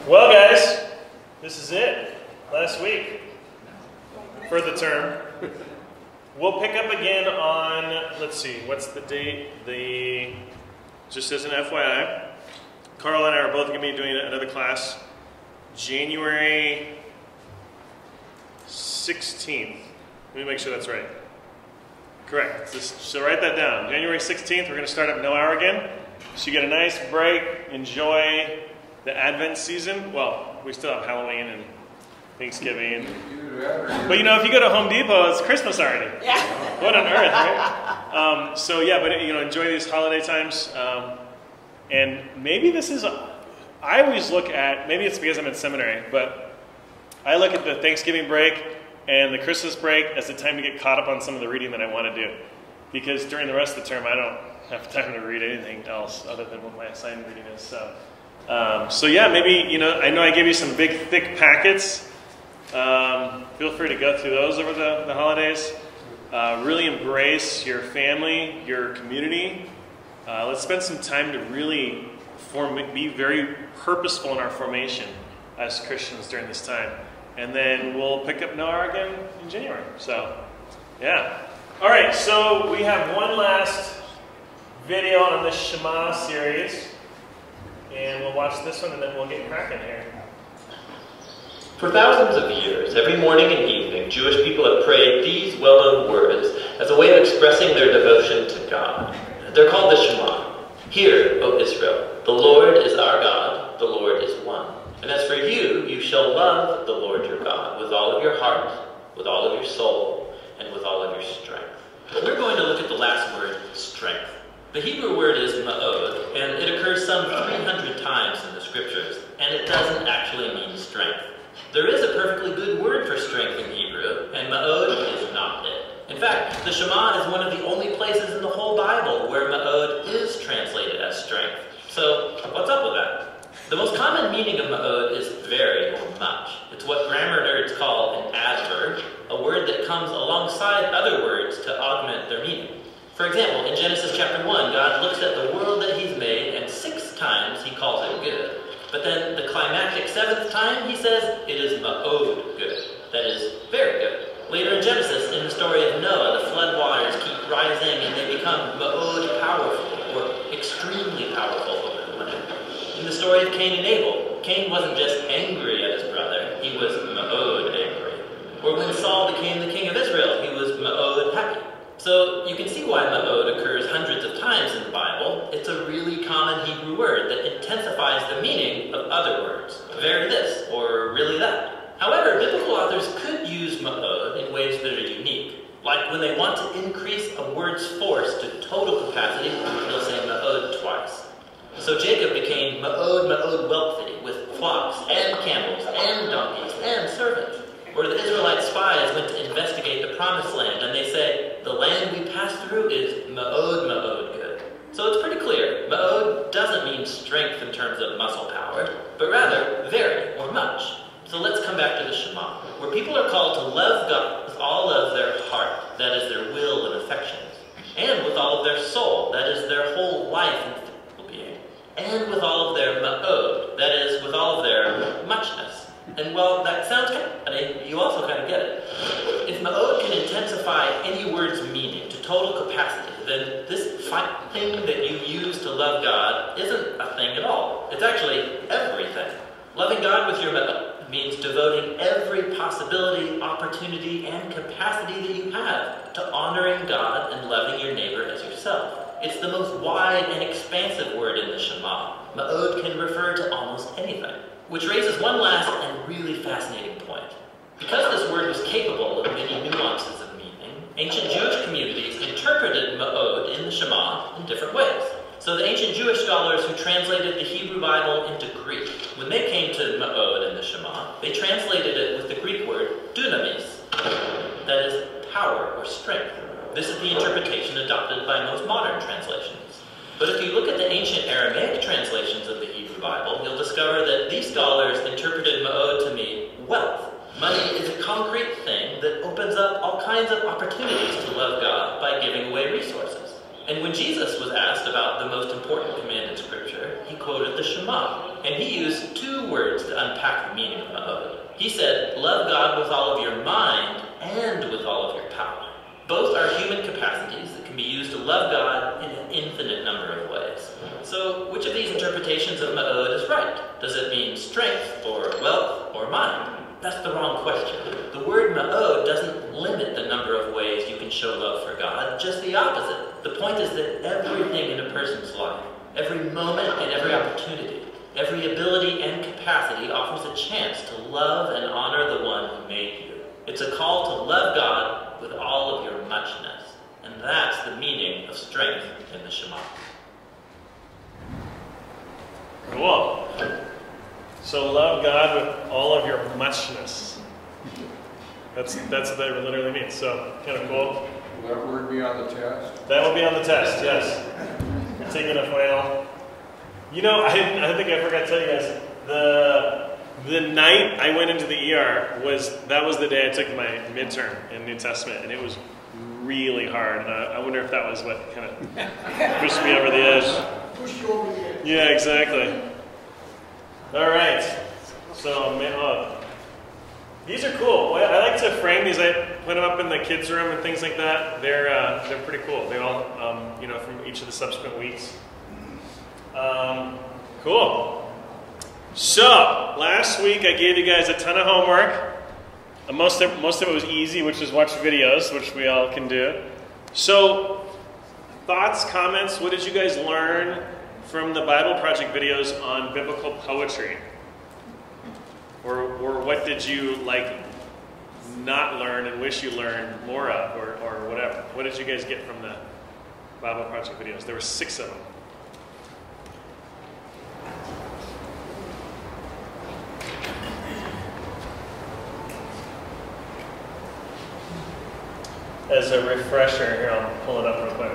Well, guys, this is it. Last week for the term. We'll pick up again on, let's see, what's the date? Just as an FYI, Carl and I are both going to be doing another class January 16th. Let me make sure that's right. Correct. So write that down. January 16th, we're going to start up no hour again. So you get a nice break, enjoy the Advent season. Well, we still have Halloween and Thanksgiving. But you know, if you go to Home Depot, it's Christmas already. Yeah. What on earth, right? So yeah, but you know, enjoy these holiday times. And maybe this is, I always look at, maybe it's because I'm in seminary, but I look at the Thanksgiving break and the Christmas break as the time to get caught up on some of the reading that I want to do. Because during the rest of the term, I don't have time to read anything else other than what my assigned reading is. So yeah, maybe, you know I gave you some big, thick packets. Feel free to go through those over the holidays. Really embrace your family, your community. Let's spend some time to really be very purposeful in our formation as Christians during this time. And then we'll pick up Noah again in January. So, yeah. All right, so we have one last video on the Shema series. And we'll watch this one and then we'll get cracking here. For thousands of years, every morning and evening, Jewish people have prayed these well-known words as a way of expressing their devotion to God. They're called the Shema. Hear, O Israel, the Lord is our God, the Lord is one. And as for you, you shall love the Lord your God with all of your heart, with all of your soul, and with all of your strength. We're going to look at the last word, strength. The Hebrew word is ma'od, and it occurs some 300 times in the scriptures, and it doesn't actually mean strength. There is a perfectly good word for strength in Hebrew, and ma'od is not it. In fact, the Shema is one of the only places in the whole Bible where ma'od is translated as strength. So, what's up with that? The most common meaning of ma'od is very or much. It's what grammar nerds call an adverb, a word that comes alongside other words to augment their meaning. For example, in Genesis chapter 1, God looks at the world that he's made, and 6 times he calls it good. But then the climactic 7th time, he says, it is ma'od good. That is, very good. Later in Genesis, in the story of Noah, the flood waters keep rising and they become ma'od powerful, or extremely powerful over the land. In the story of Cain and Abel, Cain wasn't just angry at his brother, he was ma'od angry. Or when Saul became the king of Israel, he was ma'od happy. So you can see why ma'od occurs hundreds of times in the Bible. It's a really common Hebrew word that intensifies the meaning of other words. Very this, or really that. However, biblical authors could use ma'od in ways that are unique. Like when they want to increase a word's force to total capacity, they'll say ma'od twice. So Jacob became ma'od wealthy with flocks and camels and donkeys and servants. Or the Israelite spies went to investigate the promised land and they say, the land we passed through is ma'od good. So it's pretty clear, ma'od doesn't mean strength in terms of muscle power, but rather very or much. So let's come back to the Shema, where people are called to love God with all of their heart, that is their will and affections, and with all of their soul, that is their whole life and physical being, and with all of their ma'od, that is with all of their muchness. And while that sounds kind of funny, you also kind of get it. If ma'od can intensify any word's meaning to total capacity, then this thing that you use to love God isn't a thing at all. It's actually everything. Loving God with your ma'od means devoting every possibility, opportunity, and capacity that you have to honoring God and loving your neighbor as yourself. It's the most wide and expansive word in the Shema. Ma'od can refer to almost anything. Which raises one last and really fascinating point. Because this word was capable of many nuances of meaning, ancient Jewish communities interpreted ma'od in the Shema in different ways. So the ancient Jewish scholars who translated the Hebrew Bible into Greek, when they came to ma'od in the Shema, they translated it with the Greek word dunamis, that is power or strength. This is the interpretation adopted by most modern translations. But if you look at the ancient Aramaic translations of the Hebrew Bible, you'll discover that these scholars interpreted ma'od to mean wealth. Money is a concrete thing that opens up all kinds of opportunities to love God by giving away resources. And when Jesus was asked about the most important command in Scripture, he quoted the Shema. and he used two words to unpack the meaning of ma'od. He said, love God with all of your mind and with all of your power. Both are human capacities that can be used to love God in an infinite number of ways. So, which of these interpretations of ma'od is right? Does it mean strength, or wealth, or mind? That's the wrong question. The word ma'od doesn't limit the number of ways you can show love for God, just the opposite. The point is that everything in a person's life, every moment and every opportunity, every ability and capacity offers a chance to love and honor the one who made you. It's a call to love God with all of your muchness. And that's the meaning of strength in the Shema. Cool. So love God with all of your muchness. That's what that literally means. So kind of cool. Will that word be on the test? That will be on the test, yes. You're taking a final. You know, I think I forgot to tell you guys, the night I went into the ER was the day I took my midterm in New Testament, and it was really hard. And I wonder if that was what kind of pushed me over the edge. Push you over the edge. Yeah, exactly. All right. So, these are cool. I like to frame these. I put them up in the kids' room and things like that. They're pretty cool. They all, from each of the subsequent weeks. Cool. So, last week I gave you guys a ton of homework. Most of it was easy, which is watch videos, which we all can do. So, thoughts, comments, what did you guys learn from the Bible Project videos on biblical poetry? Or what did you not learn and wish you learned more of, or whatever? What did you guys get from the Bible Project videos? There were 6 of them. As a refresher, here I'll pull it up real quick.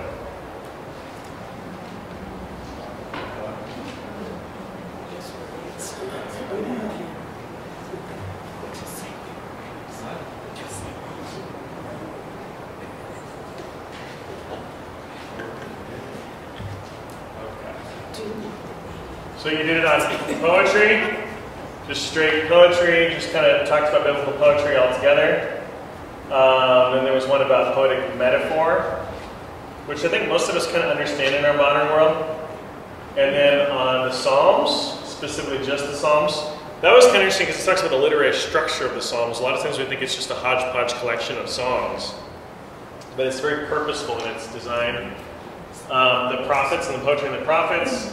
So you did it on poetry, just straight poetry, just kind of talked about biblical poetry altogether. Then there was one about poetic metaphor, which I think most of us kind of understand in our modern world. And then on the Psalms, specifically just the Psalms, that was kind of interesting because it talks about the literary structure of the Psalms. A lot of times we think it's just a hodgepodge collection of songs, but it's very purposeful in its design. The prophets and the poetry of the prophets,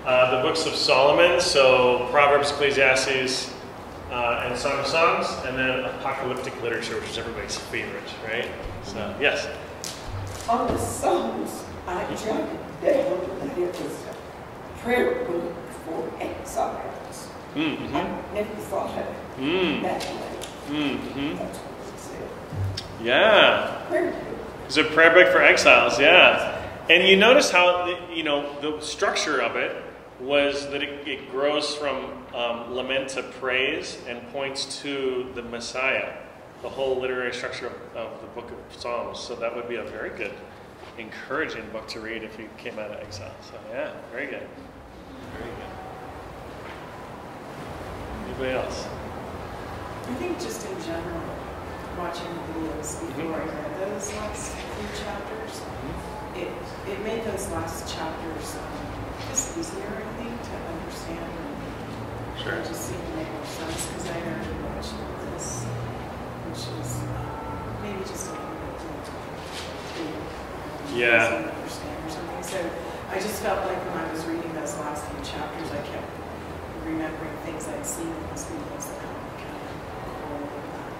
the books of Solomon, so Proverbs, Ecclesiastes, and Song of Songs, and then apocalyptic literature, which is everybody's favorite, right? So, yes? On the Psalms, I jotted down that it was a prayer book for exiles. Mm-hmm. I never thought of it that way. Mm-hmm. That's what it said. Yeah. Prayer book. It's a prayer book for exiles, yeah. And you notice how, the structure of it was that it grows from lament to praise and points to the Messiah, the whole literary structure of the book of Psalms. So that would be a very good, encouraging book to read if you came out of exile. So yeah, very good. Very good. Anybody else? I think just in general, watching the videos before I read those last few chapters, it made those last chapters just easier, I think, to understand. And Sure. it just seemed to make more sense because I had already watched this, which is maybe just a little bit to understand or something. So I just felt like when I was reading those last few chapters, I kept remembering things I'd seen in those videos that helped me kind of correlate that.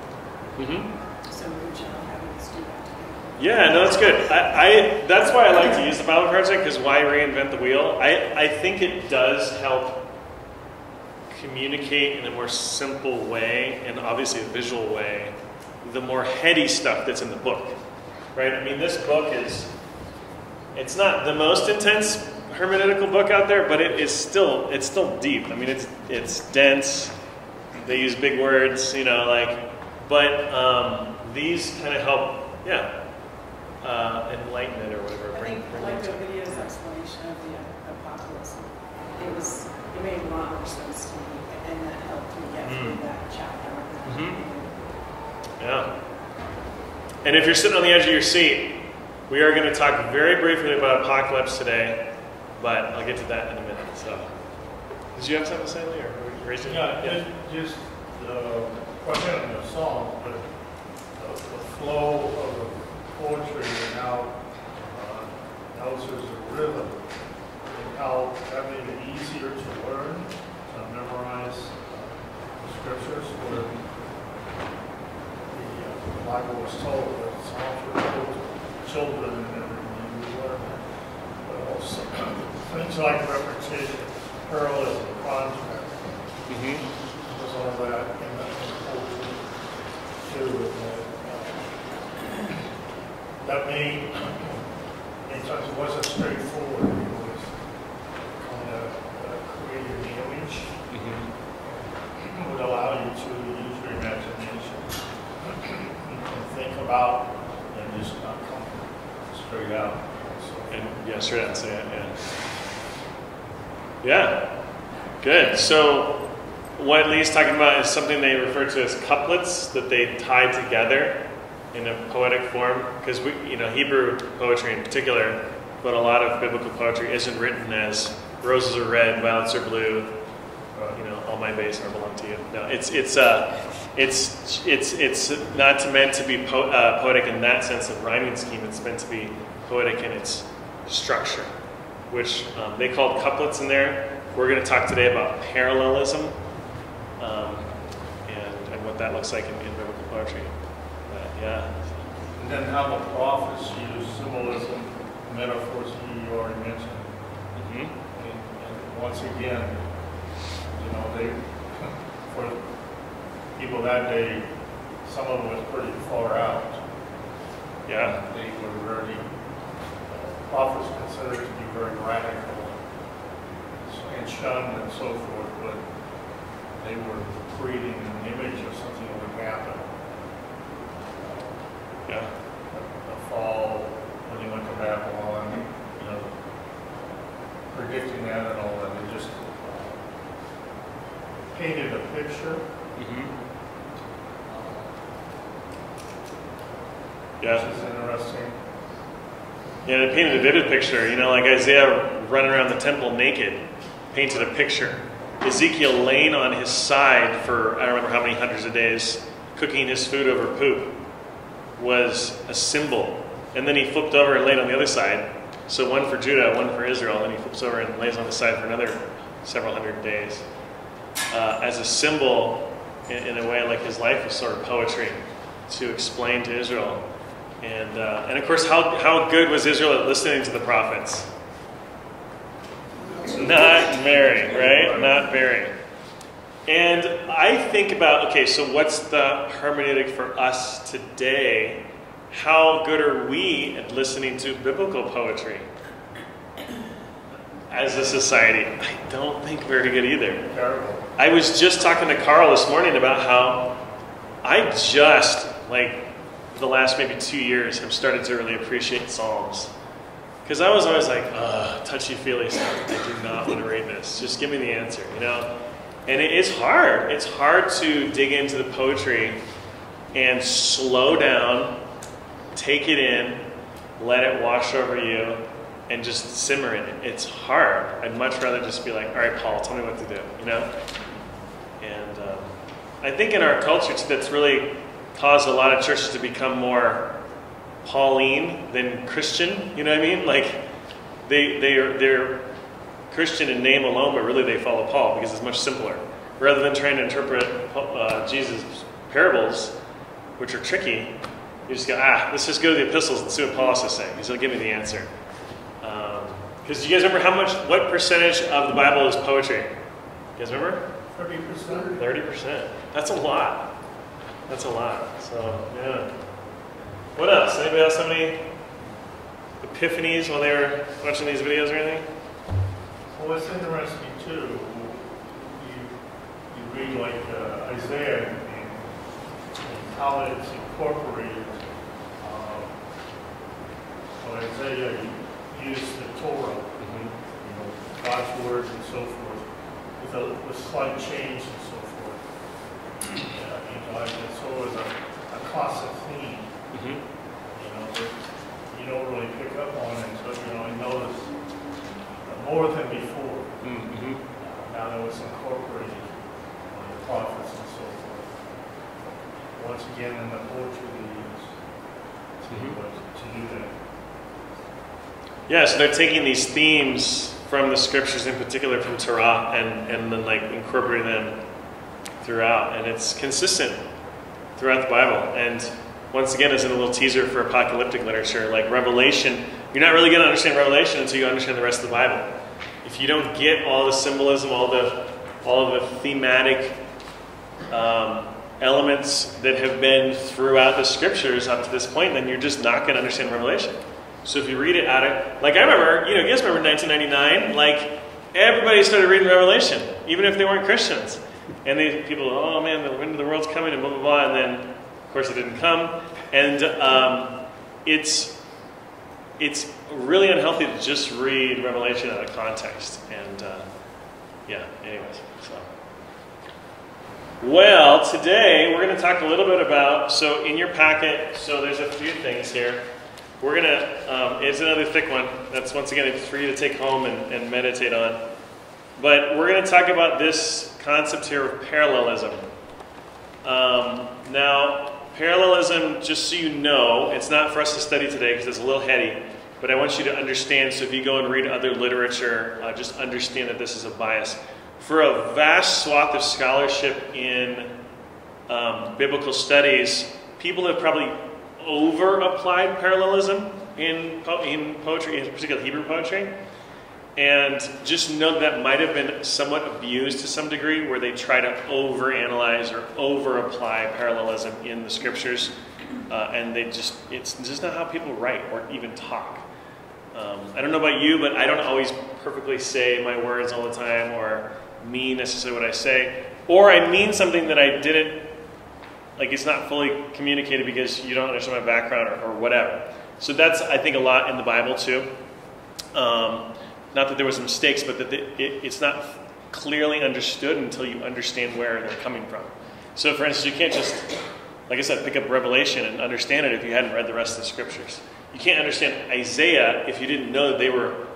Mm-hmm. So in general, having us do that together. Yeah, no, that's good. I that's why I like to use the Bible Project, because why reinvent the wheel? I think it does help communicate in a more simple way, and obviously a visual way, the more heady stuff that's in the book, right? I mean, this book it's not the most intense hermeneutical book out there, but it's still deep. I mean, it's dense. They use big words, but these kind of help, enlighten it or whatever. I think like the video's explanation of the apocalypse, it it made a lot more sense to me, and that helped me get through that chapter. Yeah. And if you're sitting on the edge of your seat, we are going to talk very briefly about apocalypse today, but I'll get to that in a minute. So, did you have something to say, Lee, or were you raised it? Yeah, just question on the song, but the flow of the poetry and how there's a rhythm, and how that made it easier to learn, to memorize the scriptures, where the Bible was told that it's all for children and everything, you learn that. But also things like repetition, parallelism, contrast, there's all that in the poetry too. That many times it wasn't straightforward. It was kind of creating the image. It would allow you to use your imagination and think about and just not come straight out. So, And straight out and say it, yeah. Good. So what Lee's talking about is something they refer to as couplets that they tie together in a poetic form, because Hebrew poetry in particular, but a lot of biblical poetry isn't written as roses are red, violets are blue, all my bays are belong to you. No, it's not meant to be poetic in that sense of rhyming scheme. It's meant to be poetic in its structure, which they called couplets in there. We're going to talk today about parallelism and what that looks like in biblical poetry. Yeah. and then how the prophets use symbolism, metaphors you already mentioned. And once again, they, for people that day, some of them was pretty far out. Yeah. They were very, prophets considered to be very radical and shunned and so forth, but they were creating an image of something that would happen. Yeah. The fall, when he went to Babylon, predicting that and all that, it just painted a picture. Yeah. Which is interesting. Yeah, it painted a vivid picture. Like Isaiah running around the temple naked, painted a picture. Ezekiel laying on his side for I don't remember how many hundreds of days, cooking his food over poop, was a symbol. And then he flipped over and laid on the other side. So one for Judah, one for Israel, and then he flips over and lays on the side for another several hundred days. As a symbol, in a way, like his life was sort of poetry to explain to Israel. And of course, how good was Israel at listening to the prophets? Not very, right? Not very. And I think about, so what's the hermeneutic for us today? How good are we at listening to biblical poetry as a society? I don't think very good either. Terrible. I was just talking to Carl this morning about how I just, the last maybe 2 years, have started to really appreciate Psalms. Because I was always like, touchy-feely stuff. I do not want to read this. Just give me the answer, And it's hard. It's hard to dig into the poetry and slow down, take it in, let it wash over you, and just simmer in it. It's hard. I'd much rather just be like, all right, Paul, tell me what to do, And I think in our culture, that's really caused a lot of churches to become more Pauline than Christian. You know what I mean? They're Christian in name alone, but really they follow Paul because it's much simpler. Rather than trying to interpret Jesus' parables, which are tricky, you just go, let's just go to the epistles and see what Paul has to say, because he'll give me the answer. Because do you guys remember what percentage of the Bible is poetry? You guys remember? 30%. 30%. That's a lot. That's a lot. So, yeah. What else? Anybody else have any epiphanies while they were watching these videos or anything? Well, it's interesting too. You read Isaiah and how it's incorporated. Isaiah used the Torah, God's words and so forth, with slight change and so forth. It's always a constant theme. That you don't really pick up on it until you notice more than before. Now that it's incorporated in the prophets and so forth. Once again, in the poetry they use to do that. Yeah, so they're taking these themes from the scriptures, in particular from Torah, and then like incorporating them throughout, and it's consistent throughout the Bible. And once again, as in a little teaser for apocalyptic literature, like Revelation, you're not really going to understand Revelation until you understand the rest of the Bible. If you don't get all the symbolism, all of the thematic elements that have been throughout the scriptures up to this point, then you're just not going to understand Revelation. So if you read it out of, like I remember, you guys remember 1999, like everybody started reading Revelation, even if they weren't Christians. And people, oh man, the end of the world's coming, and blah, blah, blah. And then, of course, it didn't come. And it's really unhealthy to just read Revelation out of context. And anyways. So. Well, today we're going to talk a little bit about, so in your packet, so there's a few things here. We're going to, it's another thick one. That's, once again, it's for you to take home and meditate on. But we're going to talk about this concept here of parallelism. Now, parallelism, just so you know, it's not for us to study today because it's a little heady. But I want you to understand, so if you go and read other literature, just understand that this is a bias. For a vast swath of scholarship in biblical studies, people have probably over-applied parallelism in poetry, in particular Hebrew poetry. And just know that might have been somewhat abused to some degree, where they try to overanalyze or over-apply parallelism in the scriptures. And it's just not how people write or even talk. I don't know about you, but I don't always perfectly say my words all the time or mean necessarily what I say. Or I mean something that I didn't, like it's not fully communicated because you don't understand my background or whatever. So that's, I think, a lot in the Bible too. Not that there was mistakes, but that it's not clearly understood until you understand where they're coming from. So for instance, you can't just, like I said, pick up Revelation and understand it if you hadn't read the rest of the scriptures. You can't understand Isaiah if you didn't know that they were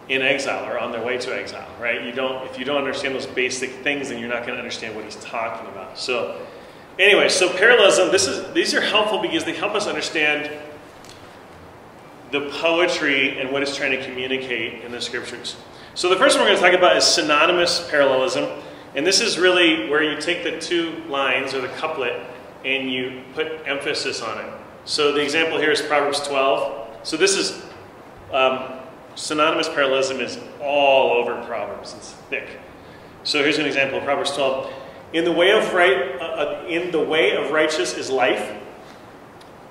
in exile or on their way to exile, right? If you don't understand those basic things, then you're not going to understand what he's talking about. So anyway, so parallelism, these are helpful because they help us understand the poetry and what it's trying to communicate in the scriptures. So the first one we're going to talk about is synonymous parallelism. And this is really where you take the two lines or the couplet and you put emphasis on it. So the example here is Proverbs 12. So this is, synonymous parallelism is all over Proverbs. It's thick. So here's an example of Proverbs 12. In the way of righteous is life,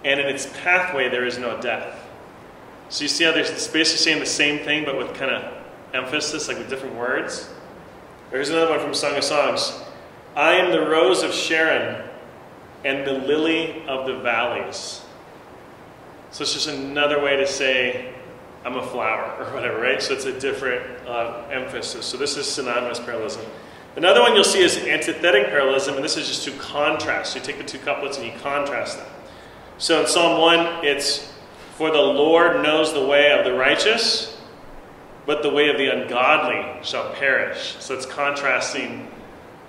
and in its pathway there is no death. So you see how they're basically saying the same thing, but with kind of emphasis, like with different words. Here's another one from Song of Songs. I am the rose of Sharon and the lily of the valleys. So it's just another way to say I'm a flower or whatever, right? So it's a different emphasis. So this is synonymous parallelism. Another one you'll see is antithetic parallelism, and this is just to contrast. So you take the two couplets and you contrast them. So in Psalm 1, it's, for the Lord knows the way of the righteous, but the way of the ungodly shall perish. So it's contrasting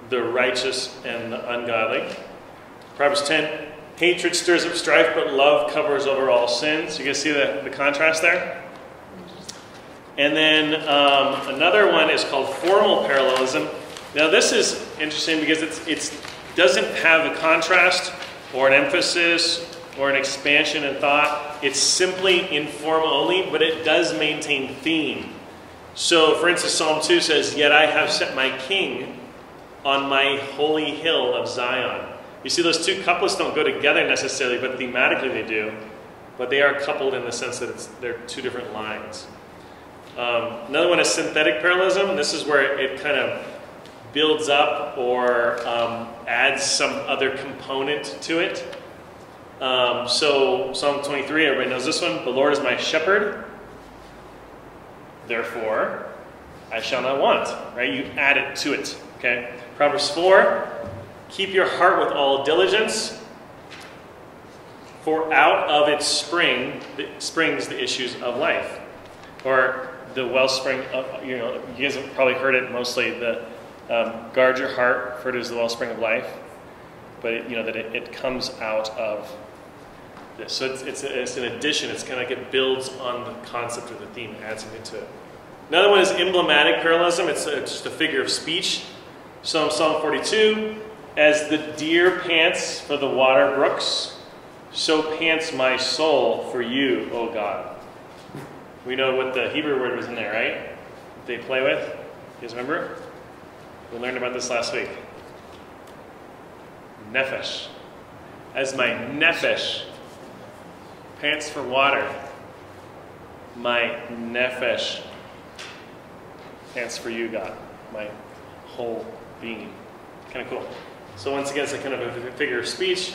the righteous and the ungodly. Proverbs 10, hatred stirs up strife, but love covers over all sins. You guys see the contrast there? And then another one is called formal parallelism. Now this is interesting because it doesn't have a contrast or an emphasis or an expansion in thought. It's simply in form only, but it does maintain theme. So, for instance, Psalm 2 says, yet I have set my king on my holy hill of Zion. You see, those two couplets don't go together necessarily, but thematically they do. But they are coupled in the sense that they're two different lines. Another one is synthetic parallelism. This is where it kind of builds up or adds some other component to it. So Psalm 23, everybody knows this one. The Lord is my shepherd, therefore I shall not want, right? You add it to it, okay? Proverbs 4, keep your heart with all diligence, for out of its springs the issues of life. Or the wellspring of, you guys have probably heard it mostly, the guard your heart, for it is the wellspring of life. But it comes out of this. So it's an addition. It's kind of like it builds on the concept or the theme, adds something to it. Another one is emblematic parallelism. It's just a figure of speech. Psalm 42, as the deer pants for the water brooks, so pants my soul for you, O God. We know what the Hebrew word was in there, right? They play with. You guys remember? We learned about this last week. Nephesh. As my nephesh pants for water, my nephesh pants for you, God. My whole being. Kind of cool. So once again, it's a kind of a figure of speech.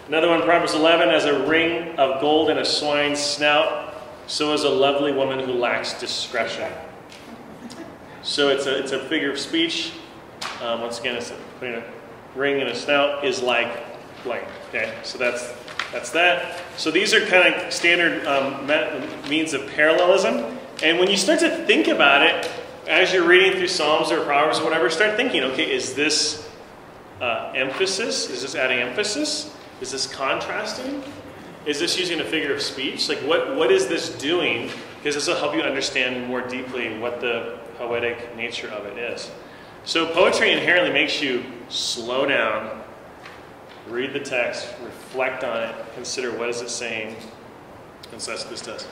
Another one, Proverbs 11, as a ring of gold in a swine's snout, so is a lovely woman who lacks discretion. So it's a figure of speech. Once again, it's putting a ring in a snout is like blank. Okay, so that's that. So these are kind of standard means of parallelism. And when you start to think about it, as you're reading through Psalms or Proverbs or whatever, start thinking, okay, is this emphasis? Is this adding emphasis? Is this contrasting? Is this using a figure of speech? Like, what is this doing? Because this will help you understand more deeply what the poetic nature of it is. So poetry inherently makes you slow down, read the text, reflect on it, consider what is it saying, and so that's what this does.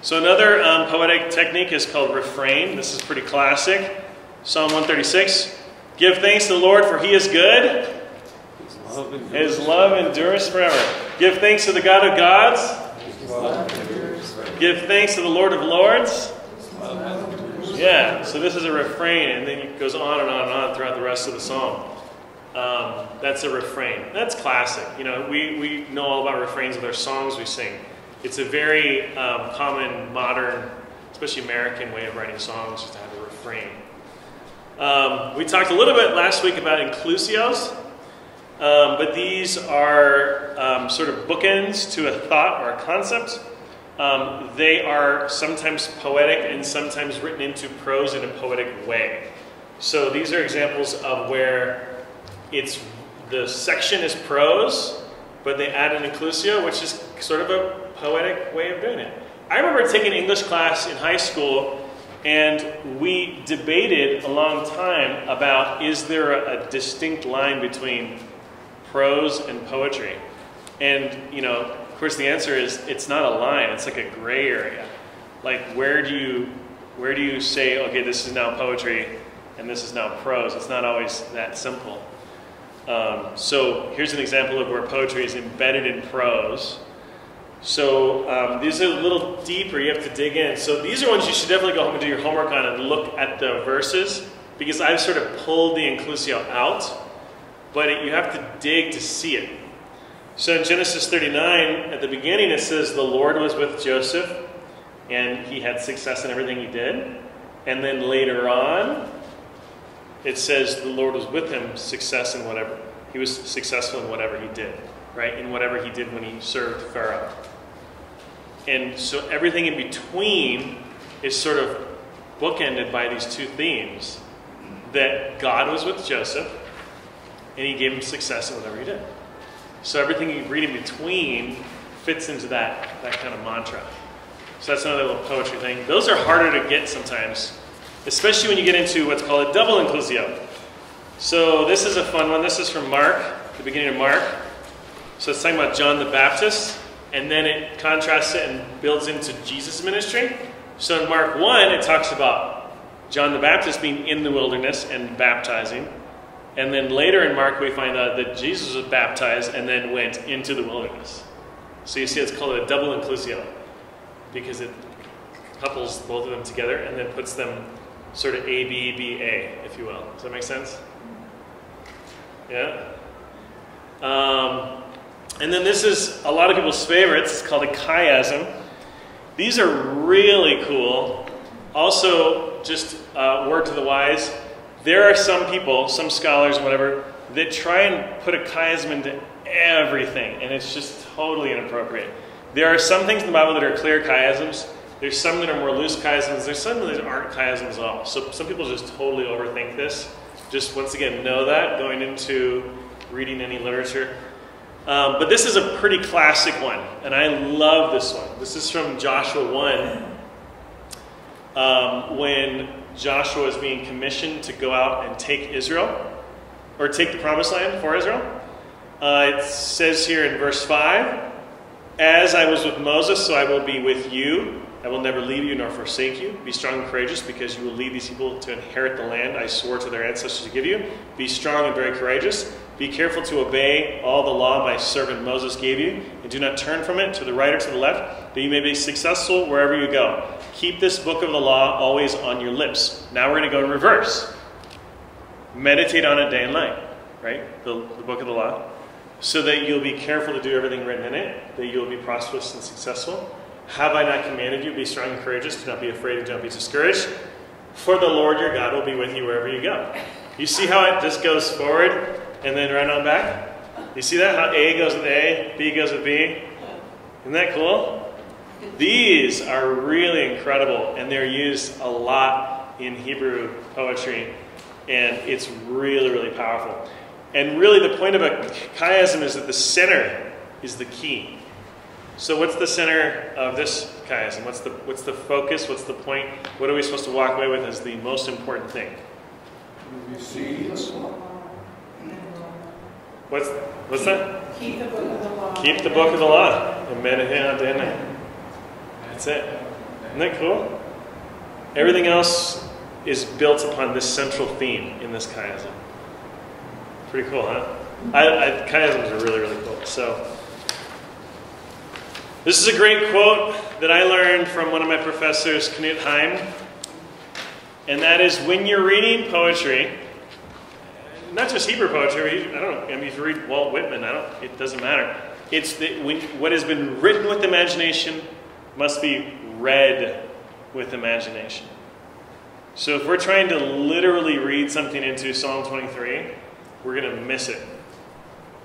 So another poetic technique is called refrain. This is pretty classic. Psalm 136. Give thanks to the Lord, for he is good. His love endures forever. Give thanks to the God of gods. Give thanks to the Lord of lords. Yeah, so this is a refrain, and then it goes on and on and on throughout the rest of the psalm. That's a refrain. That's classic. We know all about refrains with our songs we sing. It's a very common, modern, especially American way of writing songs, just to have a refrain. We talked a little bit last week about inclusios, but these are sort of bookends to a thought or a concept. They are sometimes poetic and sometimes written into prose in a poetic way. So these are examples of where the section is prose, but they add an inclusio, which is sort of a poetic way of doing it. I remember taking English class in high school, and we debated a long time about, is there a distinct line between prose and poetry? And, of course, the answer is it's not a line. It's like a gray area. Like, where do you say, okay, this is now poetry and this is now prose? It's not always that simple. So here's an example of where poetry is embedded in prose. So these are a little deeper. You have to dig in. So these are ones you should definitely go home and do your homework on and look at the verses, because I've sort of pulled the inclusio out, but you have to dig to see it. So in Genesis 39, at the beginning it says the Lord was with Joseph and he had success in everything he did. And then later on, it says the Lord was with him, he was successful in whatever he did, right? In whatever he did when he served Pharaoh. And so everything in between is sort of bookended by these two themes, that God was with Joseph and he gave him success in whatever he did. So everything you read in between fits into that kind of mantra. So that's another little poetry thing. Those are harder to get sometimes, especially when you get into what's called a double inclusio. So this is a fun one. This is from Mark, the beginning of Mark. So it's talking about John the Baptist, and then it contrasts it and builds into Jesus' ministry. So in Mark 1, it talks about John the Baptist being in the wilderness and baptizing. And then later in Mark, we find out that Jesus was baptized and then went into the wilderness. So you see, it's called a double inclusio, because it couples both of them together and then puts them sort of A, B, B, A, if you will. Does that make sense? Yeah? And then this is a lot of people's favorites. It's called a chiasm. These are really cool. Also, just word to the wise. There are some people, some scholars and whatever, that try and put a chiasm into everything, and it's just totally inappropriate. There are some things in the Bible that are clear chiasms. There's some that are more loose chiasms. There's some that aren't chiasms at all. So some people just totally overthink this. Just once again, know that going into reading any literature. But this is a pretty classic one, and I love this one. This is from Joshua 1, when Joshua is being commissioned to go out and take Israel, or take the promised land for Israel. It says here in verse 5, "As I was with Moses, so I will be with you. I will never leave you nor forsake you. Be strong and courageous, because you will lead these people to inherit the land I swore to their ancestors to give you. Be strong and very courageous. Be careful to obey all the law my servant Moses gave you, and do not turn from it to the right or to the left, that you may be successful wherever you go. Keep this book of the law always on your lips." Now we're going to go in reverse. Meditate on it day and night, right? The book of the law. "So that you'll be careful to do everything written in it, that you'll be prosperous and successful. Have I not commanded you? Be strong and courageous. Do not be afraid and do not be discouraged. For the Lord your God will be with you wherever you go." You see how it just goes forward and then right on back? You see that? How A goes with A, B goes with B? Isn't that cool? These are really incredible, and they're used a lot in Hebrew poetry, and it's really, really powerful. And really the point of a chiasm is that the center is the key. So what's the center of this chiasm? What's the focus? What's the point? What are we supposed to walk away with as the most important thing? What's that? Keep the book of the law. Keep the book of the law and meditate on it day and night. That's it. Isn't that cool? Everything else is built upon this central theme in this chiasm. Pretty cool, huh? Chiasms are really, really cool. So, this is a great quote that I learned from one of my professors, Knut Heim. And that is, when you're reading poetry, not just Hebrew poetry, if you read Walt Whitman, it doesn't matter. It's that what has been written with imagination must be read with imagination. So if we're trying to literally read something into Psalm 23, we're going to miss it.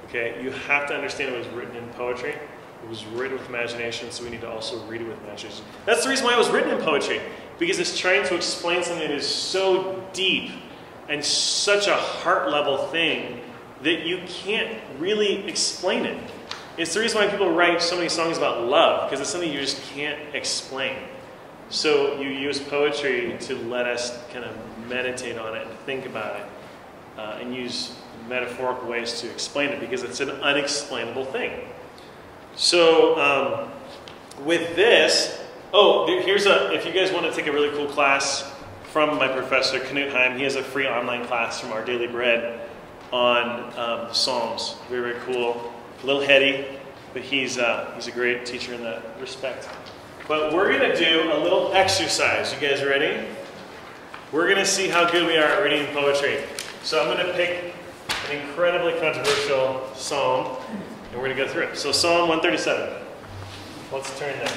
Okay? You have to understand it was written in poetry. It was written with imagination, so we need to also read it with imagination. That's the reason why it was written in poetry, because it's trying to explain something that is so deep and such a heart-level thing that you can't really explain it. It's the reason why people write so many songs about love, because it's something you just can't explain. So you use poetry to let us kind of meditate on it and think about it, and use metaphorical ways to explain it, because it's an unexplainable thing. So with this, if you guys want to take a really cool class from my professor, Knut Heim, he has a free online class from Our Daily Bread on the Psalms. Very, very cool. A little heady, but he's a great teacher in that respect. But we're going to do a little exercise. You guys ready? We're going to see how good we are at reading poetry. So I'm going to pick an incredibly controversial psalm, and we're going to go through it. So Psalm 137. Let's turn there.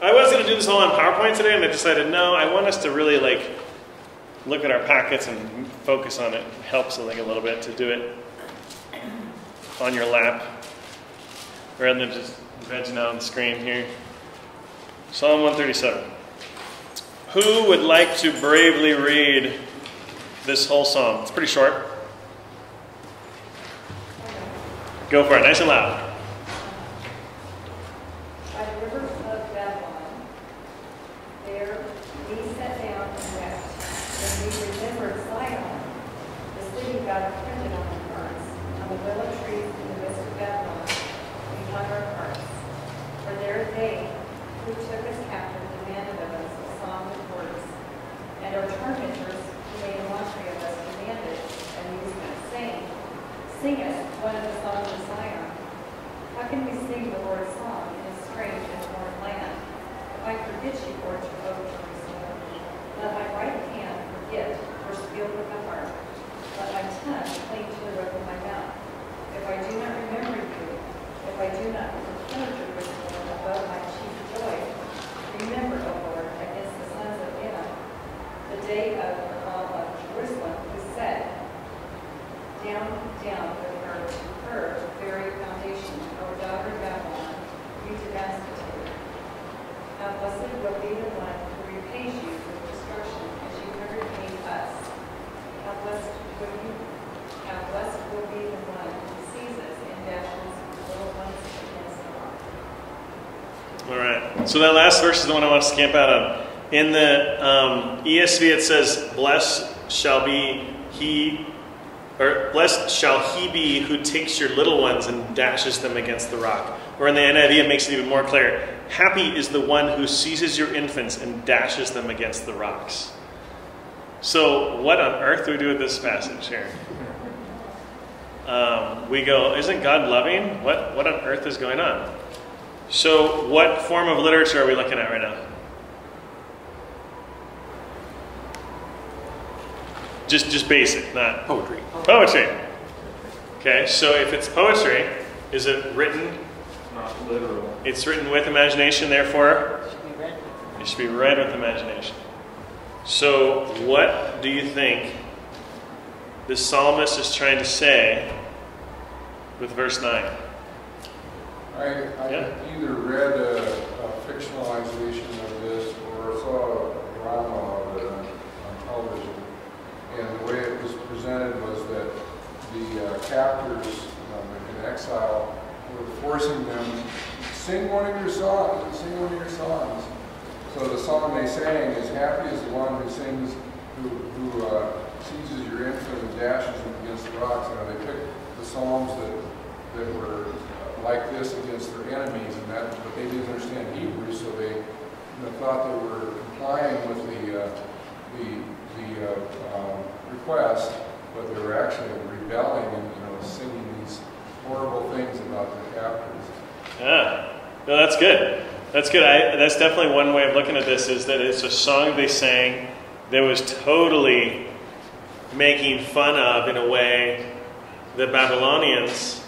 I was going to do this all on PowerPoint today, and I decided, no, I want us to really look at our packets and focus on it. It helps, I think, a little bit to do it on your lap, rather than just vegging out on the screen here. Psalm 137. Who would like to bravely read this whole psalm? It's pretty short. Go for it, nice and loud. By the rivers of Babylon, there we sat down and wept. When we remembered Zion, the city God printed on the hearts, on the willow trees in the midst of Babylon, we hung our hearts. For there they who took us captive demanded of us a song with words, and our tormentors who made a mockery of us demanded, and used us, saying, "Sing us one of the songs of Zion." How can we sing the Lord's song in a strange and foreign land? If I forget you, Lord, O Jerusalem, let my right hand forget, or steal with the heart. Let my tongue cling to the roof of my mouth. If I do not remember you, if I do not proclaim Jerusalem above my chief joy, Remember, O Lord, against the sons of Edom, the day of the fall of Jerusalem, who said, down with her very foundation, our daughter Babylon, you devastated. How blessed will be the one who repays you with destruction as you have repaid us. How blessed will be the one who seizes and dashes little ones against the rock. All right. So that last verse is the one I want to camp out on. In the ESV, it says, "Blessed shall be he." Or blessed shall he be who takes your little ones and dashes them against the rock. Or in the NIV, it makes it even more clear. Happy is the one who seizes your infants and dashes them against the rocks. So what on earth do we do with this passage here? We go, isn't God loving? What on earth is going on? So what form of literature are we looking at right now? Just basic, not Poetry. poetry. Okay, so if it's poetry, is it written? Not literal. It's written with imagination, therefore Should be read. it should be read with imagination. So what do you think the psalmist is trying to say with verse 9? I either read a fictionalization of this or saw a drama of it on television. And the way it was presented was that the captors in exile were forcing them, sing one of your songs, sing one of your songs. So the song they sang is, happy is the one who sings, who seizes your infant and dashes them against the rocks. Now they picked the psalms that were like this against their enemies, and that, but they didn't understand Hebrew, so they thought they were complying with the request, but they were actually rebelling and singing these horrible things about their captors. Yeah, no, that's good. That's good. That's definitely one way of looking at this, is that it's a song they sang that was totally making fun of, in a way, the Babylonians,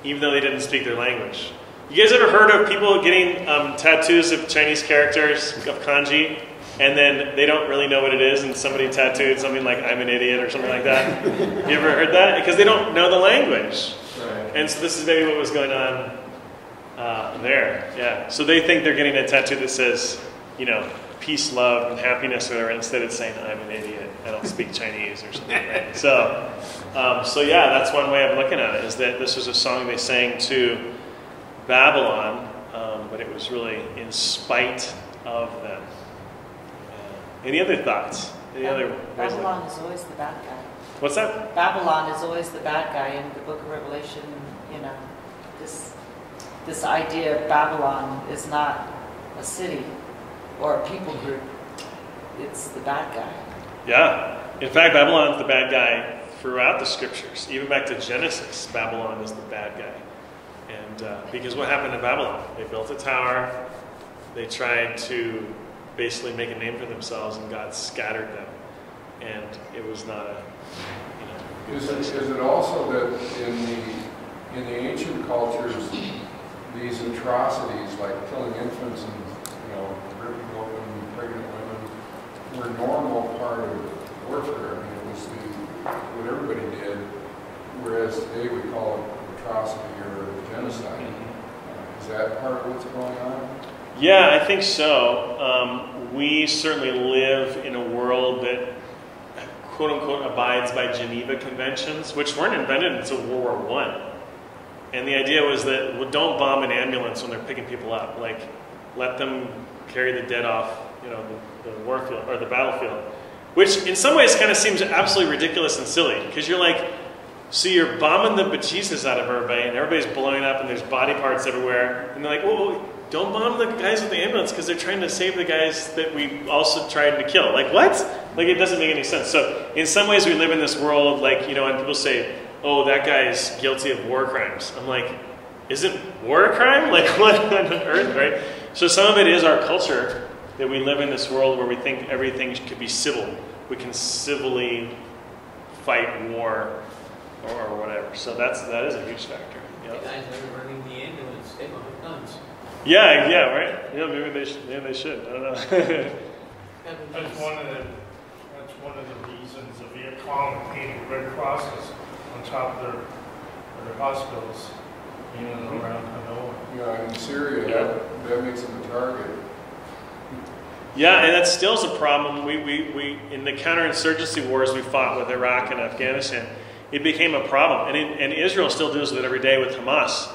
even though they didn't speak their language. You guys ever heard of people getting tattoos of Chinese characters, of kanji, and then they don't really know what it is, and somebody tattooed something like "I'm an idiot" or something like that? You ever heard that? Because they don't know the language. Right. And so this is maybe what was going on there. Yeah. So they think they're getting a tattoo that says, peace, love, and happiness, or whatever. Instead it's saying, "I'm an idiot. I don't speak Chinese," or something. Right? So yeah, that's one way of looking at it, is that this was a song they sang to Babylon, but it was really in spite of them. Any other thoughts? Any other ways? Babylon is always the bad guy. What's that? Babylon is always the bad guy in the book of Revelation. This idea of Babylon is not a city or a people group. It's the bad guy. Yeah. In fact, Babylon's the bad guy throughout the scriptures. Even back to Genesis, Babylon is the bad guy. And because what happened to Babylon? They built a tower. They tried to basically make a name for themselves, and God scattered them. And it was not a, Is it also that in the ancient cultures, these atrocities like killing infants and ripping open pregnant women were a normal part of warfare? I mean, it was what everybody did, whereas today we call it atrocity or genocide. Is that part of what's going on? Yeah, I think so. We certainly live in a world that, quote unquote, abides by Geneva Conventions, which weren't invented until World War I. And the idea was that, don't bomb an ambulance when they're picking people up. Like, let them carry the dead off, the warfield or the battlefield. Which, in some ways, kind of seems absolutely ridiculous and silly, because you're like, so you're bombing the bejesus out of everybody, and everybody's blowing up, and there's body parts everywhere, and they're like, whoa, don't bomb the guys with the ambulance because they're trying to save the guys that we also tried to kill. Like, what? Like, it doesn't make any sense. So, in some ways, we live in this world, like, and people say, oh, that guy is guilty of war crimes. I'm like, isn't war a crime? Like, what on earth, right? So some of it is our culture, that we live in this world where we think everything could be civil. We can civilly fight war or whatever. So that is a huge factor. The guys that are running the ambulance, they don't have guns. Yeah, right? Yeah, maybe they should. I don't know. That's one of the reasons the Viet Cong painted red crosses on top of their hospitals, around Hanoi. Yeah, in Syria, that makes them a target. Yeah, and that still is a problem. We in the counterinsurgency wars we fought with Iraq and Afghanistan, it became a problem. And Israel still deals with it every day with Hamas,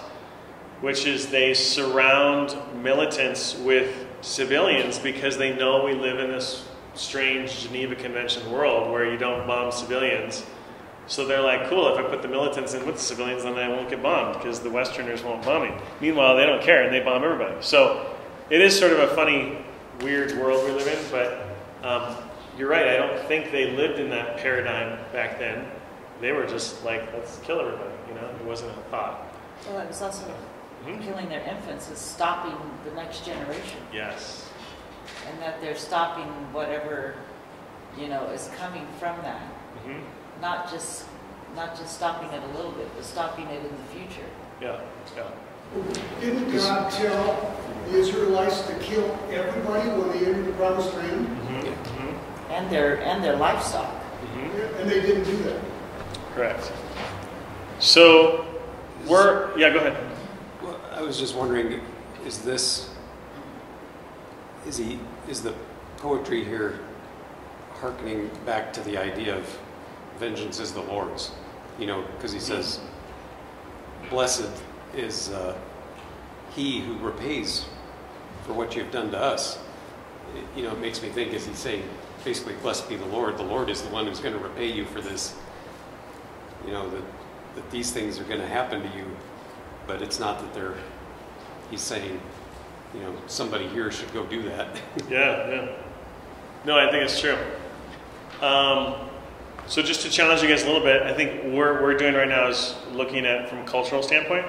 which is they surround militants with civilians because they know we live in this strange Geneva Convention world where you don't bomb civilians. So they're like, cool, if I put the militants in with the civilians, then I won't get bombed because the Westerners won't bomb me. Meanwhile, they don't care and they bomb everybody. So it is sort of a funny, weird world we live in, but you're right, I don't think they lived in that paradigm back then. They were just like, let's kill everybody, it wasn't a thought. Well, it was also killing their infants is stopping the next generation. Yes. And that they're stopping whatever, is coming from that. Not just stopping it a little bit, but stopping it in the future. Yeah. Didn't God tell the Israelites to kill everybody when they entered the Promised Land? And their livestock. And they didn't do that. Correct. So go ahead. Well, I was just wondering, is the poetry here hearkening back to the idea of vengeance is the Lord's? Because he says, blessed is he who repays for what you've done to us. It makes me think, is he saying, basically, blessed be the Lord. The Lord is the one who's going to repay you for this. That these things are going to happen to you, but it's not that he's saying, somebody here should go do that. Yeah. No, I think it's true. So just to challenge you guys a little bit, I think what we're doing right now is looking at from a cultural standpoint.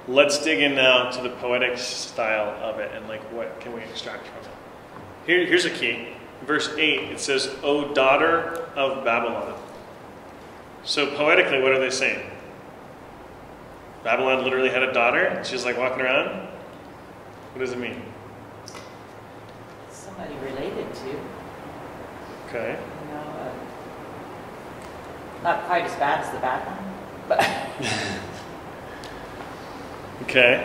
Let's dig in now to the poetic style of it and what can we extract from it. Here's a key. Verse 8, it says, O daughter of Babylon. So poetically, what are they saying? Babylon literally had a daughter? She's walking around? What does it mean? Somebody related to. Okay. Not quite as bad as the bad one, but. Okay.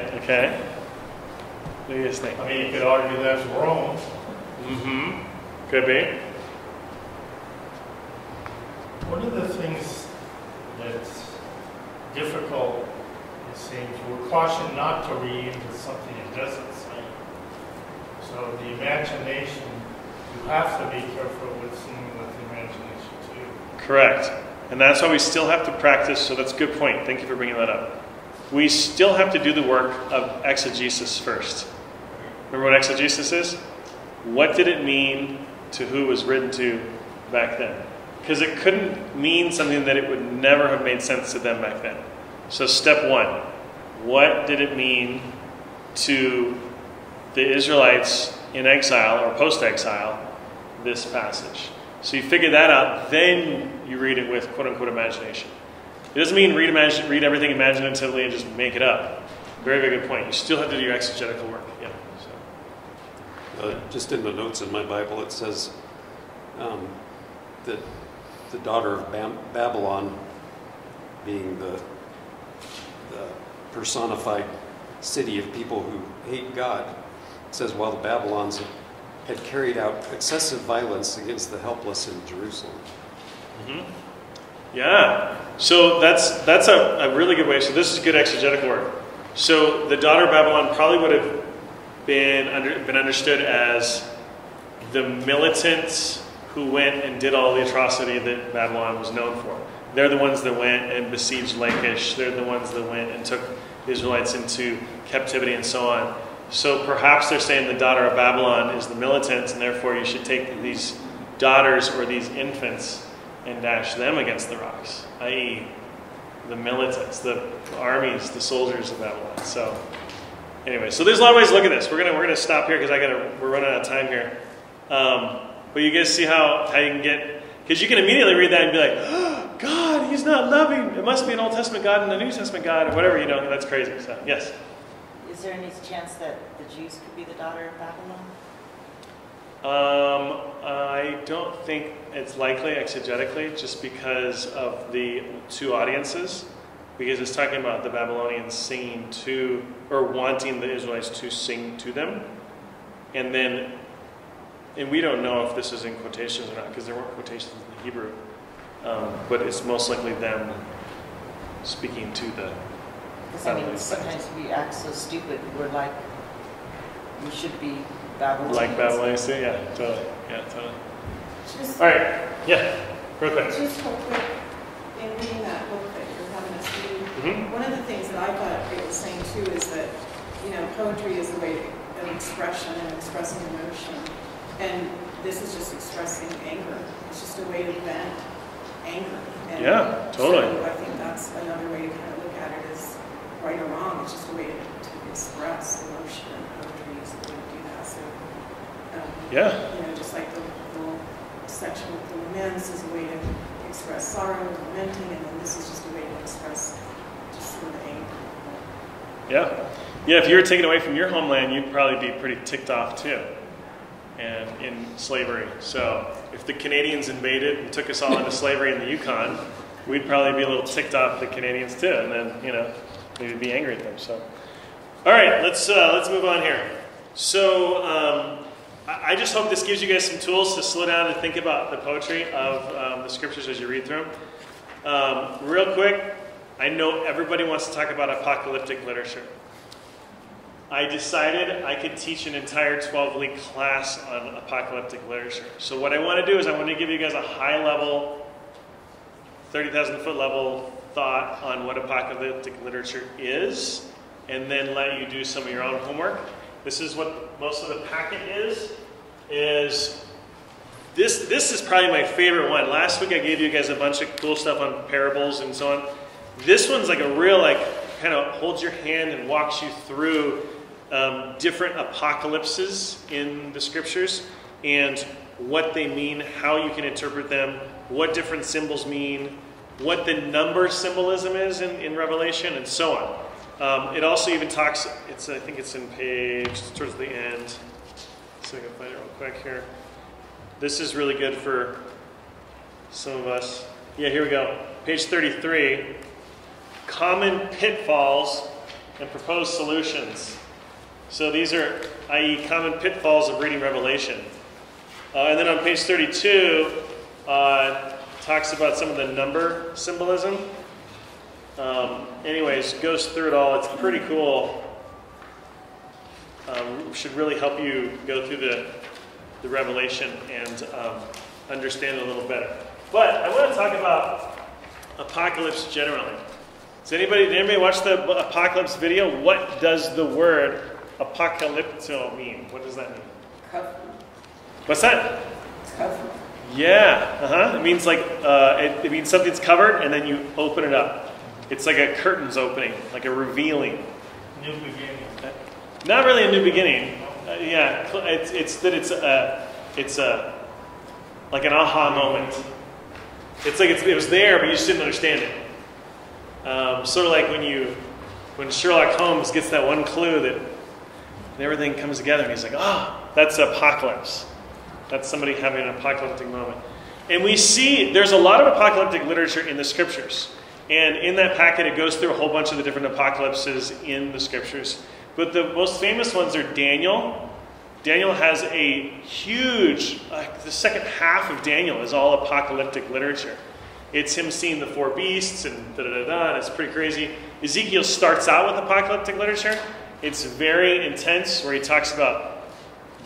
What do you guys think? I mean, you could argue that's Rome. Could be. One of the things that's difficult, it seems, we're cautioned not to read into something it doesn't say. So the imagination, you have to be careful with seeing with the imagination too. Correct. And that's why we still have to practice, so that's a good point. Thank you for bringing that up. We still have to do the work of exegesis first. Remember what exegesis is? What did it mean to who it was written to back then? Because it couldn't mean something that it would never have made sense to them back then. So step one, what did it mean to the Israelites in exile or post-exile, this passage? So you figure that out, then you read it with quote-unquote imagination. It doesn't mean read everything imaginatively and just make it up. Very, very good point. You still have to do your exegetical work. Yeah. Just in the notes in my Bible, it says that the daughter of Babylon, being the personified city of people who hate God, it says, while the Babylons had carried out excessive violence against the helpless in Jerusalem. Yeah. So that's a really good way. So this is good exegetical work. So the daughter of Babylon probably would have been understood as the militants who went and did all the atrocity that Babylon was known for. They're the ones that went and besieged Lachish. They're the ones that went and took the Israelites into captivity and so on. So perhaps they're saying the daughter of Babylon is the militants, and therefore you should take these daughters or these infants and dash them against the rocks, i.e. the militants, the armies, the soldiers of Babylon. So anyway, so there's a lot of ways to look at this. We're gonna stop here because we're running out of time here. But you guys see how you can get, because you can immediately read that and be like, oh, God, he's not loving. It must be an Old Testament God and a New Testament God or whatever, that's crazy. So yes. Is there any chance that the Jews could be the daughter of Babylon? I don't think it's likely exegetically, just because of the two audiences. Because it's talking about the Babylonians singing to, or wanting the Israelites to sing to them. And then, and we don't know if this is in quotations or not, because there weren't quotations in the Hebrew. But it's most likely them speaking to the Because I mean, sometimes we act so stupid, we're like, we should be Babylonians. Like Babylonians, yeah, totally. Yeah, totally. Just, All right, yeah, real quick. Just real quick, in reading that book that you're having us read, one of the things that I thought it was saying too is that, poetry is a way of expression and expressing emotion. And this is just expressing anger. It's just a way to vent anger. And yeah, totally. So I think that's another way to kind of look at it as right or wrong. It's just a way to express emotion, and poetry is a way to do that. So, just like the little section with the laments is a way to express sorrow and lamenting, and then this is just a way to express just sort of anger. Yeah. Yeah, if you were taken away from your homeland, you'd probably be pretty ticked off too, and in slavery. So if the Canadians invaded and took us all into slavery in the Yukon, we'd probably be a little ticked off at the Canadians too, and then, we'd be angry at them. So, all right, let's move on here. So I just hope this gives you guys some tools to slow down and think about the poetry of the scriptures as you read through them. Real quick, I know everybody wants to talk about apocalyptic literature. I decided I could teach an entire 12-week class on apocalyptic literature. So what I want to do is I want to give you guys a high-level, 30,000-foot level thought on what apocalyptic literature is, and then let you do some of your own homework. This is what most of the packet is this is probably my favorite one. Last week I gave you guys a bunch of cool stuff on parables and so on. This one's like a real, kind of holds your hand and walks you through different apocalypses in the scriptures and what they mean, how you can interpret them, what different symbols mean, what the number symbolism is in Revelation, and so on. It also even talks, I think it's in page, towards the end. So I can find it real quick here. This is really good for some of us. Yeah, here we go. Page 33. Common pitfalls and proposed solutions. So these are, i.e., common pitfalls of reading Revelation. And then on page 32, talks about some of the number symbolism. Anyways, goes through it all. It's pretty cool. Should really help you go through the Revelation and understand it a little better. But I want to talk about apocalypse generally. Did anybody watch the apocalypse video? What does the word apocalypto mean? What does that mean? Cover. What's that? Cover. Yeah. It means it means something's covered and then you open it up. It's like a curtains opening, like a revealing. New beginning. Not really a new beginning. It's like an aha moment. It's like it was there, but you just didn't understand it. Sort of like when Sherlock Holmes gets that one clue that everything comes together, and he's like, that's apocalypse. That's somebody having an apocalyptic moment. And we see there's a lot of apocalyptic literature in the scriptures. And in that packet, it goes through a whole bunch of the different apocalypses in the scriptures. But the most famous ones are Daniel. Daniel has a huge, the second half of Daniel is all apocalyptic literature. It's him seeing the four beasts and and it's pretty crazy. Ezekiel starts out with apocalyptic literature. It's very intense, where he talks about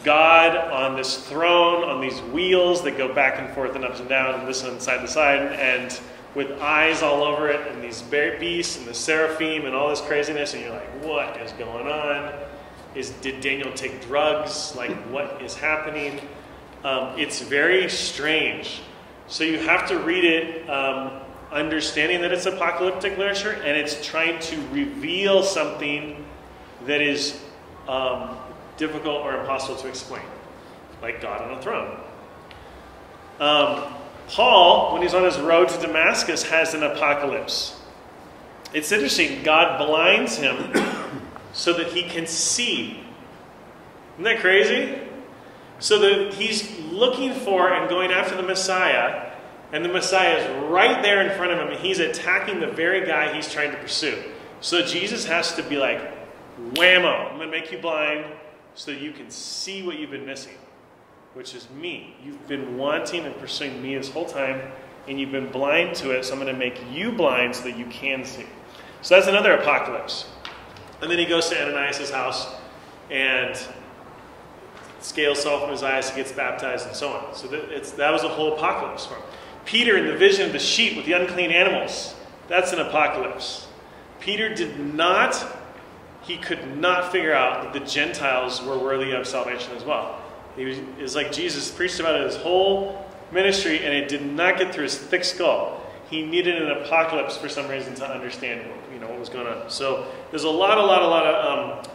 God on this throne, on these wheels that go back and forth and up and down and this and side to side, and with eyes all over it, and these beasts and the seraphim and all this craziness, and you're like, what is going on? Did Daniel take drugs? What is happening? It's very strange. So you have to read it understanding that it's apocalyptic literature, and it's trying to reveal something that is difficult or impossible to explain, like God on a throne. Paul, when he's on his road to Damascus, has an apocalypse. It's interesting. God blinds him so that he can see. Isn't that crazy? So that he's looking for and going after the Messiah, and the Messiah is right there in front of him, and he's attacking the very guy he's trying to pursue. So Jesus has to be like, whammo, I'm going to make you blind so you can see what you've been missing, which is me. You've been wanting and pursuing me this whole time, and you've been blind to it, so I'm going to make you blind so that you can see. So that's another apocalypse. And then he goes to Ananias' house, and scales fall from his eyes, he gets baptized, and so on. So that was a whole apocalypse for him. Peter in the vision of the sheep with the unclean animals, that's an apocalypse. Peter he could not figure out that the Gentiles were worthy of salvation as well. It's like Jesus preached about it his whole ministry, and it did not get through his thick skull. He needed an apocalypse for some reason to understand what was going on. So there's a lot of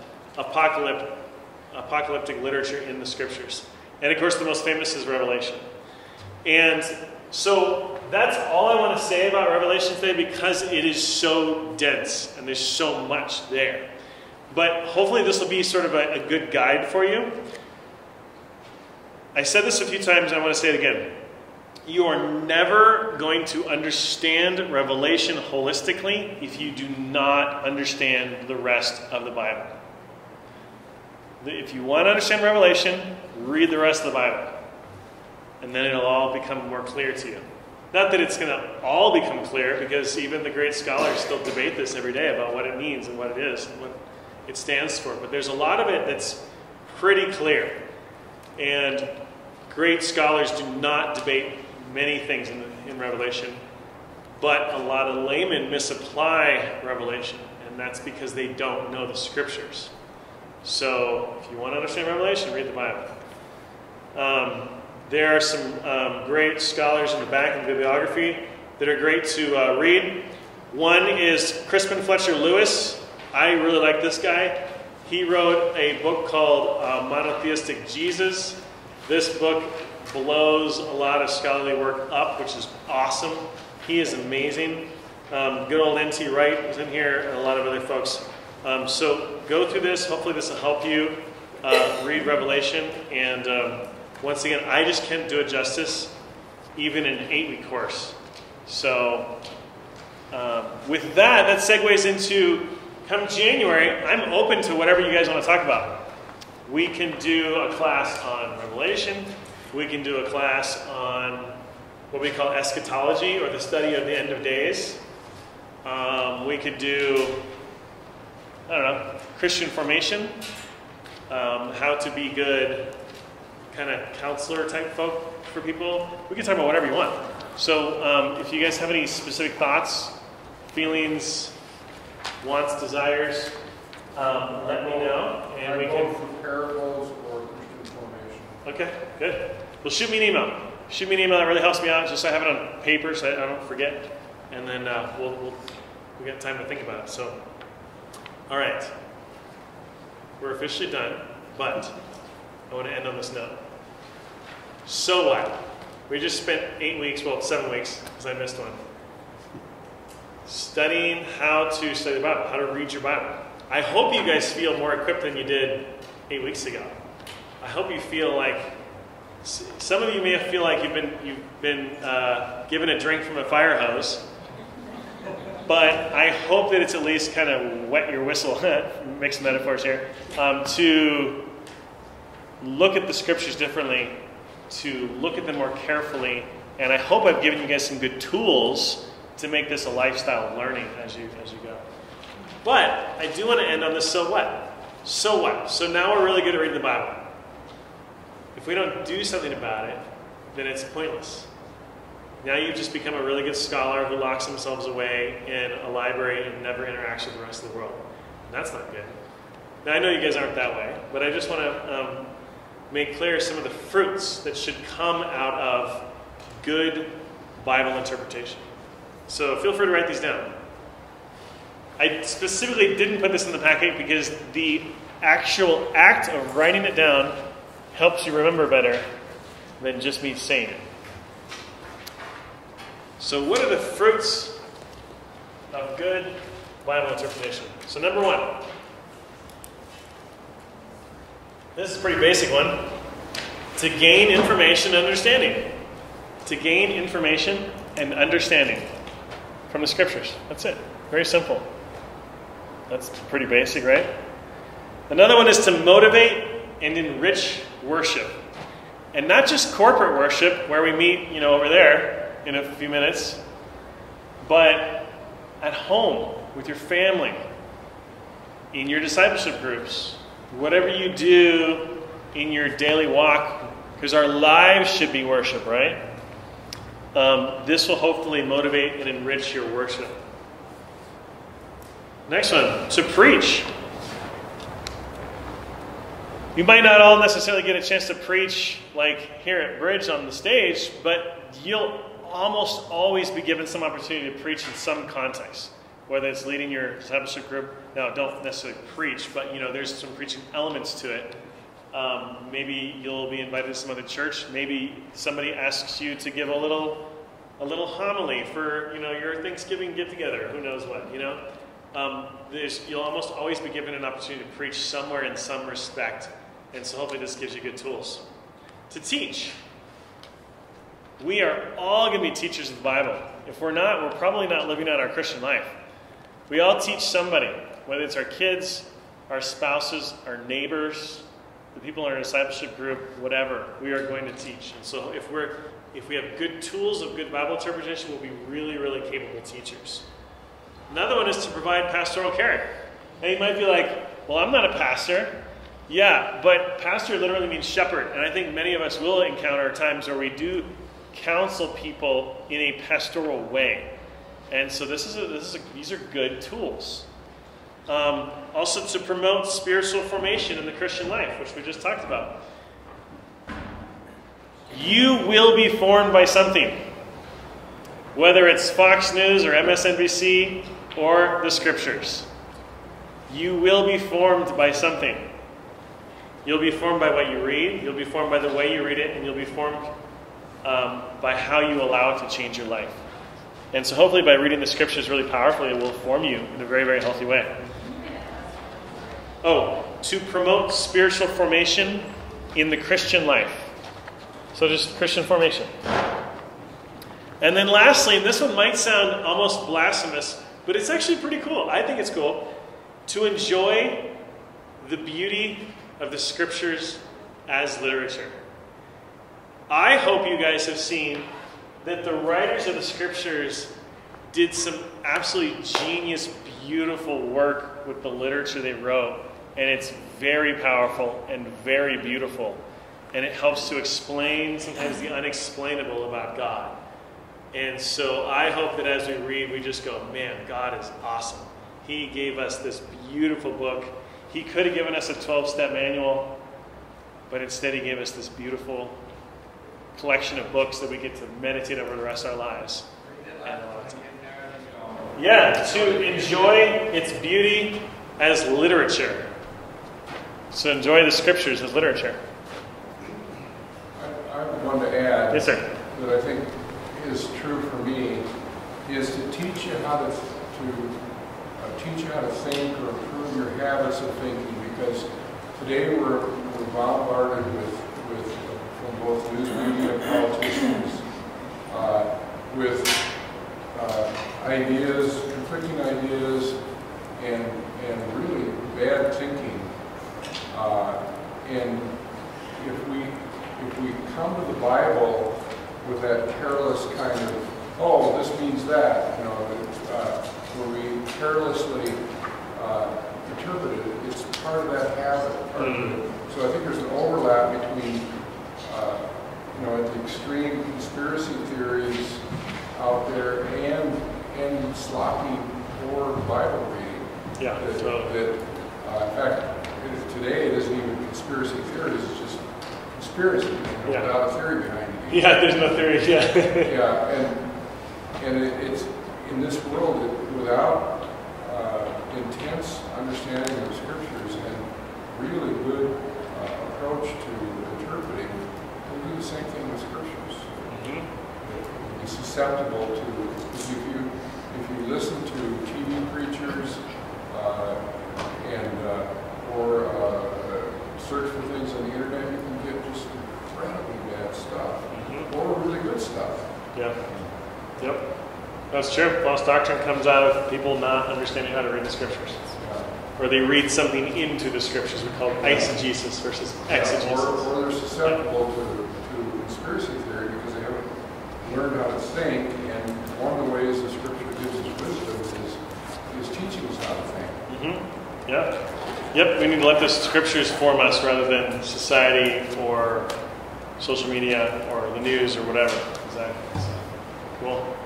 apocalyptic literature in the scriptures. And of course the most famous is Revelation. And so that's all I want to say about Revelation today, because it is so dense and there's so much there. But hopefully this will be sort of a good guide for you. I said this a few times, and I want to say it again. You are never going to understand Revelation holistically if you do not understand the rest of the Bible. If you want to understand Revelation, read the rest of the Bible. And then it'll all become more clear to you. Not that it's going to all become clear, because even the great scholars still debate this every day about what it means and what it is and what it stands for. But there's a lot of it that's pretty clear. And great scholars do not debate many things in Revelation. But a lot of laymen misapply Revelation. And that's because they don't know the scriptures. So if you want to understand Revelation, read the Bible. There are some great scholars in the back of the bibliography that are great to read. One is Crispin Fletcher Lewis. I really like this guy. He wrote a book called Monotheistic Jesus. This book blows a lot of scholarly work up, which is awesome. He is amazing. Good old N.T. Wright was in here, and a lot of other folks. So go through this. Hopefully this will help you read Revelation. And once again, I just can't do it justice, even in an 8-week course. So with that segues into, come January, I'm open to whatever you guys want to talk about. We can do a class on Revelation. We can do a class on what we call eschatology, or the study of the end of days. We could do, I don't know, Christian formation, how to be good kind of counselor type folk for people. We can talk about whatever you want. So if you guys have any specific thoughts, feelings, wants, desires, let me know, and we can. For parables or Christian formation. Okay, good. Well, shoot me an email. Shoot me an email. That really helps me out. Just so I have it on paper, so I don't forget. And then we got time to think about it. So, all right, we're officially done, but I want to end on this note. So what? We just spent 8 weeks, well, 7 weeks, because I missed one, studying how to study the Bible, how to read your Bible. I hope you guys feel more equipped than you did 8 weeks ago. I hope you feel like, some of you may feel like you've been given a drink from a fire hose, but I hope that it's at least kind of wet your whistle, mixed metaphors here, to look at the scriptures differently, to look at them more carefully, and I hope I've given you guys some good tools to make this a lifestyle of learning as you go. But I do want to end on this so what? So what? So now we're really good at reading the Bible. If we don't do something about it, then it's pointless. Now you've just become a really good scholar who locks themselves away in a library and never interacts with the rest of the world. And that's not good. Now I know you guys aren't that way, but I just want to make clear some of the fruits that should come out of good Bible interpretation. So feel free to write these down. I specifically didn't put this in the packet because the actual act of writing it down helps you remember better than just me saying it. So what are the fruits of good Bible interpretation? So number one, This is a pretty basic one. To gain information and understanding. To gain information and understanding from the scriptures. That's it. Very simple. That's pretty basic, right? Another one is to motivate and enrich worship. And not just corporate worship, where we meet, over there in a few minutes, but at home, with your family, in your discipleship groups, whatever you do in your daily walk, because our lives should be worship, right? This will hopefully motivate and enrich your worship. Next one, to preach. You might not all necessarily get a chance to preach like here at Bridge on the stage, but you'll almost always be given some opportunity to preach in some context, whether it's leading your discipleship group. Now, don't necessarily preach, but there's some preaching elements to it. Maybe you'll be invited to some other church. Maybe somebody asks you to give a little homily for your Thanksgiving get together. Who knows what? You'll almost always be given an opportunity to preach somewhere in some respect, and so hopefully this gives you good tools to teach. We are all going to be teachers of the Bible. If we're not, we're probably not living out our Christian life. We all teach somebody, whether it's our kids, our spouses, our neighbors, the people in our discipleship group, whatever. We are going to teach. And so if we have good tools of good Bible interpretation, we'll be really, really capable teachers. Another one is to provide pastoral care. Now you might be like, well, I'm not a pastor. Yeah, but pastor literally means shepherd. And I think many of us will encounter times where we do counsel people in a pastoral way. And so these are good tools. Also to promote spiritual formation in the Christian life, which we just talked about. You will be formed by something. Whether it's Fox News or MSNBC or the scriptures. You will be formed by something. You'll be formed by what you read. You'll be formed by the way you read it. And you'll be formed by how you allow it to change your life. And so hopefully by reading the scriptures really powerfully, it will form you in a very, very healthy way. Oh, to promote spiritual formation in the Christian life. So just Christian formation. And then lastly, and this one might sound almost blasphemous, but it's actually pretty cool. I think it's cool. To enjoy the beauty of the scriptures as literature. I hope you guys have seen that the writers of the scriptures did some absolutely genius, beautiful work with the literature they wrote. And it's very powerful and very beautiful. And it helps to explain sometimes the unexplainable about God. And so I hope that as we read, we just go, man, God is awesome. He gave us this beautiful book. He could have given us a 12-step manual, but instead he gave us this beautiful collection of books that we get to meditate over the rest of our lives. Yeah, to enjoy its beauty as literature. So enjoy the scriptures as literature. I have one to add. Yes, sir. That I think is true for me is to teach you how to think or improve your habits of thinking, because today we're bombarded from both news media and politicians with ideas, conflicting ideas, and really bad thinking. And if we come to the Bible with that careless kind of, oh, this means that, where we carelessly interpret it, it's part of that habit. So I think there's an overlap between, at the extreme conspiracy theories out there and sloppy poor Bible reading. Yeah, totally. In fact, today it isn't even conspiracy theories, it's just conspiracy, without a theory behind it. Yeah, there's no theory, yeah. Yeah, and it's in this world without intense understanding of scriptures and really good approach to interpreting, we'll do the same thing with scriptures. Mm-hmm. Be susceptible to, if you listen to TV preachers or search for things on the internet, you can get just incredibly bad stuff, or really good stuff. Yeah. Yep. That's true. False doctrine comes out of people not understanding how to read the scriptures. Or they read something into the scriptures. We call it eisegesis versus exegesis. Or they're susceptible to conspiracy theory because they haven't learned how to think, and one of the ways the scripture gives us wisdom is teaching us how to think. Yeah. Yep, we need to let the scriptures form us rather than society or social media or the news or whatever. Exactly. So, cool.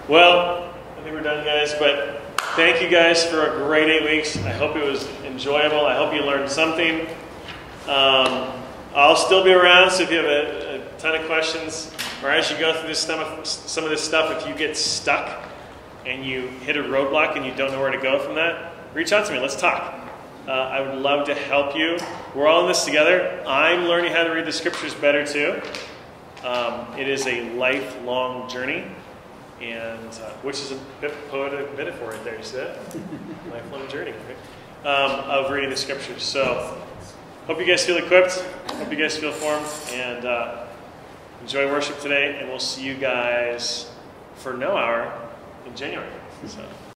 Well, I think we're done, guys, but thank you guys for a great 8 weeks. I hope it was enjoyable. I hope you learned something. I'll still be around, so if you have a ton of questions, or as you go through this some of this stuff, if you get stuck and you hit a roadblock and you don't know where to go from that, reach out to me. Let's talk. I would love to help you. We're all in this together. I'm learning how to read the scriptures better too. It is a lifelong journey, and which is a poetic metaphor right there. You see that? Lifelong journey, right? Of reading the scriptures. So, hope you guys feel equipped. Hope you guys feel formed, and enjoy worship today. And we'll see you guys for No Hour in January. So.